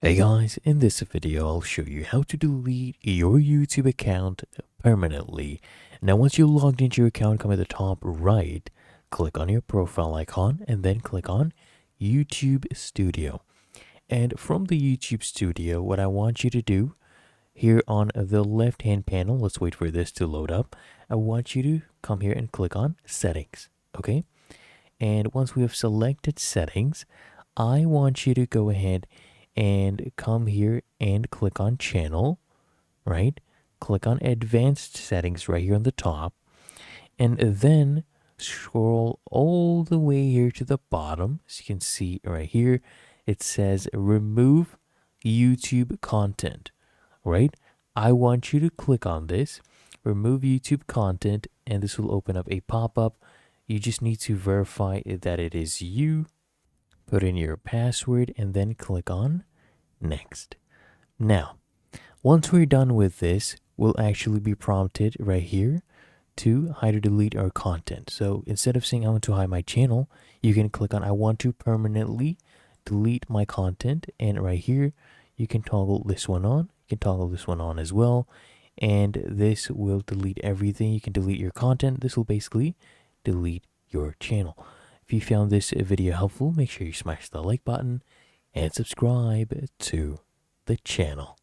Hey guys, in this video I'll show you how to delete your YouTube account permanently. Now once you're logged into your account, come at the top right, click on your profile icon and then click on YouTube Studio. And from the YouTube Studio, what I want you to do here on the left hand panel, let's wait for this to load up. I want you to come here and click on Settings, okay? And once we have selected Settings, I want you to go ahead and come here and click on Channel, right? Click on Advanced Settings right here on the top, and then scroll all the way here to the bottom. As you can see right here, it says Remove YouTube Content, right? I want you to click on this, Remove YouTube Content, and this will open up a pop-up. You just need to verify that it is you. Put in your password and then click on Next. Now, once we're done with this, we'll actually be prompted right here to hide or delete our content. So instead of saying I want to hide my channel, you can click on I want to permanently delete my content. And right here, you can toggle this one on. You can toggle this one on as well. And this will delete everything. You can delete your content. This will basically delete your channel. If you found this video helpful, make sure you smash the like button and subscribe to the channel.